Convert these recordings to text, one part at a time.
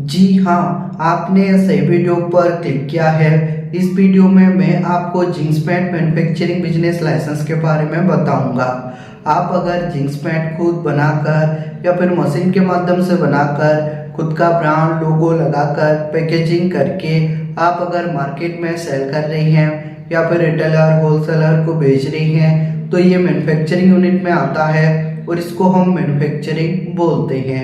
जी हाँ, आपने सही वीडियो पर क्लिक किया है। इस वीडियो में मैं आपको jeans pant manufacturing business license के बारे में बताऊंगा। आप अगर जींस पैंट खुद बनाकर या फिर मशीन के माध्यम से बनाकर खुद का ब्रांड लोगो लगाकर पैकेजिंग करके आप अगर मार्केट में सेल कर रही हैं या फिर रिटेलर होलसेलर को बेच रही हैं तो ये मैन्युफैक्चरिंग यूनिट में आता है और इसको हम मैन्युफैक्चरिंग बोलते हैं।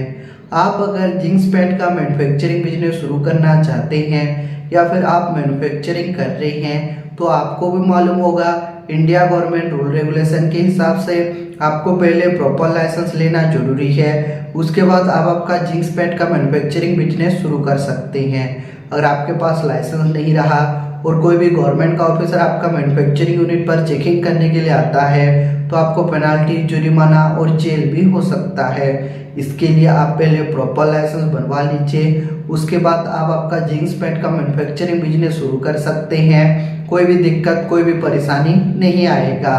आप अगर जींस पैंट का मैन्युफैक्चरिंग बिजनेस शुरू करना चाहते हैं या फिर आप मैन्युफैक्चरिंग कर रहे हैं तो आपको भी मालूम होगा इंडिया गवर्नमेंट रूल रेगुलेशन के हिसाब से आपको पहले प्रॉपर लाइसेंस लेना जरूरी है। उसके बाद आप आपका जींस पैंट का मैन्युफैक्चरिंग बिजनेस शुरू कर सकते हैं। अगर आपके पास लाइसेंस नहीं रहा और कोई भी गवर्नमेंट का ऑफिसर आपका मैन्युफैक्चरिंग यूनिट पर चेकिंग करने के लिए आता है तो आपको पेनाल्टी, जुर्माना और जेल भी हो सकता है। इसके लिए आप पहले प्रॉपर लाइसेंस बनवा लीजिए, उसके बाद आप आपका जींस पैंट का मैन्युफैक्चरिंग बिजनेस शुरू कर सकते हैं। कोई भी दिक्कत, कोई भी परेशानी नहीं आएगा।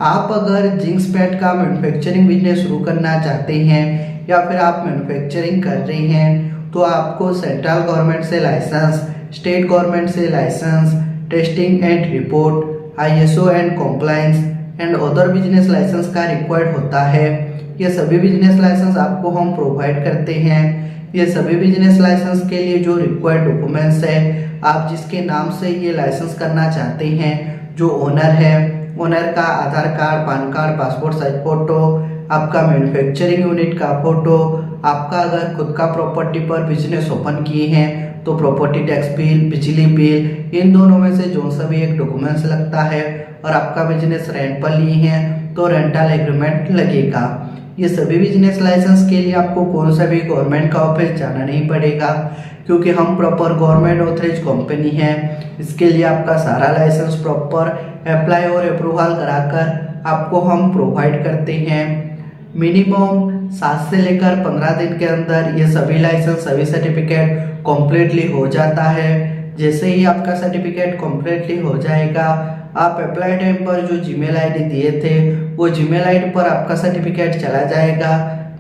आप अगर जींस पैंट का मैन्युफैक्चरिंग बिजनेस शुरू करना चाहते हैं या फिर आप मैन्युफैक्चरिंग कर रहे हैं तो आपको सेंट्रल गवर्नमेंट से लाइसेंस, स्टेट गवर्नमेंट से license, testing and report, ISO and compliance and other business license का रिक्वायर्ड होता है। ये सभी बिजनेस लाइसेंस आपको हम प्रोवाइड करते हैं। ये सभी बिजनेस लाइसेंस के लिए जो रिक्वायर्ड डॉक्यूमेंट्स है, आप जिसके नाम से ये लाइसेंस करना चाहते हैं, जो ओनर है, ओनर का Aadhaar card, PAN card, passport size photo, आपका मैन्युफैक्चरिंग यूनिट का फोटो, आपका अगर खुद का प्रॉपर्टी पर बिजनेस ओपन किए हैं तो प्रॉपर्टी टैक्स बिल, बिजली बिल, इन दोनों में से जो सा भी एक डॉक्यूमेंट्स लगता है। और आपका बिजनेस रेंट पर लिए हैं तो रेंटल एग्रीमेंट लगेगा। ये सभी बिजनेस लाइसेंस के लिए आपको कौन सा भी गवर्नमेंट का ऑफिस जाना नहीं पड़ेगा क्योंकि हम प्रॉपर गवर्नमेंट ऑथराइज कंपनी है। इसके लिए आपका सारा लाइसेंस प्रॉपर अप्लाई और अप्रूवल कराकर आपको हम प्रोवाइड करते हैं। मिनिमम 7 से लेकर 15 दिन के अंदर ये सभी लाइसेंस, सभी सर्टिफिकेट कम्प्लीटली हो जाता है। जैसे ही आपका सर्टिफिकेट कम्प्लीटली हो जाएगा, आप अप्लाई टाइम पर जो जीमेल आईडी दिए थे वो जीमेल आईडी पर आपका सर्टिफिकेट चला जाएगा।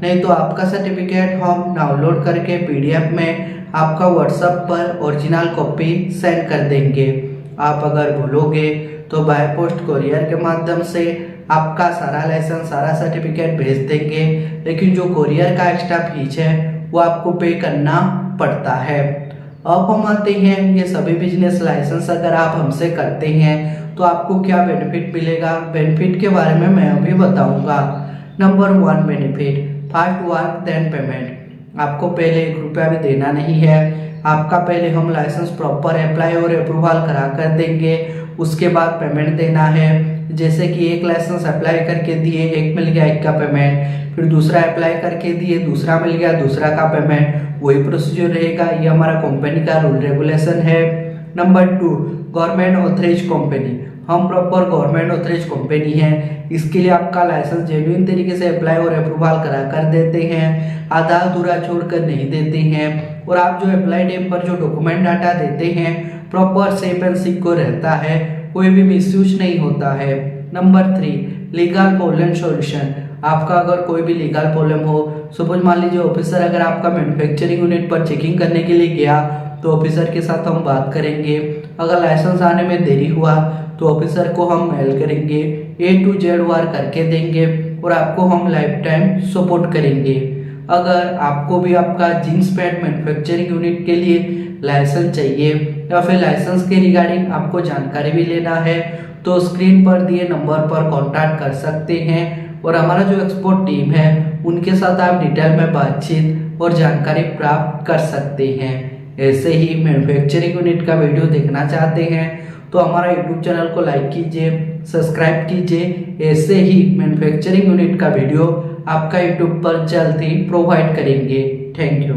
नहीं तो आपका सर्टिफिकेट हम डाउनलोड करके PDF में आपका व्हाट्सएप पर ओरिजिनल कॉपी सेंड कर देंगे। आप अगर भूलोगे तो बाय पोस्ट कोरियर के माध्यम से आपका सारा लाइसेंस, सारा सर्टिफिकेट भेज देंगे, लेकिन जो कोरियर का एक्स्ट्रा फीस है वो आपको पे करना पड़ता है। अब हम आते हैं ये सभी बिजनेस लाइसेंस अगर आप हमसे करते हैं तो आपको क्या बेनिफिट मिलेगा। बेनिफिट के बारे में मैं अभी बताऊंगा। Number 1 benefit, fast work then payment. आपको पहले 1 रुपया भी देना नहीं है। आपका पहले हम लाइसेंस प्रॉपर अप्लाई और अप्रूवल करा कर देंगे, उसके बाद पेमेंट देना है। जैसे कि एक लाइसेंस अप्लाई करके दिए, एक मिल गया, एक का पेमेंट, फिर दूसरा अप्लाई करके दिए, दूसरा मिल गया, दूसरा का पेमेंट, वही प्रोसीजर रहेगा। ये हमारा कंपनी का रूल रेगुलेशन है। Number 2, government authorize company. हम प्रॉपर गवर्नमेंट ऑथराइज कंपनी है। इसके लिए आपका लाइसेंस जेन्युइन तरीके से अप्लाई और अप्रूवल करा कर देते हैं, आधा अधूरा छोड़कर नहीं देते हैं। और आप जो अप्लाई टाइम पर जो डॉक्यूमेंट डाटा देते हैं प्रॉपर सेफ एंड सिक्योर रहता है, कोई भी मिसयूज नहीं होता है। Number 3, legal problem solution. आपका अगर कोई भी लीगल प्रॉब्लम हो, सपोज मान लीजिए ऑफिसर अगर आपका मैन्युफैक्चरिंग यूनिट पर चेकिंग करने के लिए गया तो ऑफिसर के साथ हम बात करेंगे। अगर लाइसेंस आने में देरी हुआ तो ऑफिसर को हम मेल करेंगे, A to Z वर्क करके देंगे और आपको हम लाइफ टाइम सपोर्ट करेंगे। अगर आपको भी आपका जींस पैंट मैन्युफैक्चरिंग यूनिट के लिए लाइसेंस चाहिए या फिर लाइसेंस के रिगार्डिंग आपको जानकारी भी लेना है तो स्क्रीन पर दिए नंबर पर कॉन्टैक्ट कर सकते हैं और हमारा जो एक्सपर्ट टीम है उनके साथ आप डिटेल में बातचीत और जानकारी प्राप्त कर सकते हैं। ऐसे ही मैन्युफैक्चरिंग यूनिट का वीडियो देखना चाहते हैं तो हमारा YouTube चैनल को लाइक कीजिए, सब्सक्राइब कीजिए। ऐसे ही मैन्युफैक्चरिंग यूनिट का वीडियो आपका YouTube पर जल्द ही प्रोवाइड करेंगे। Thank you.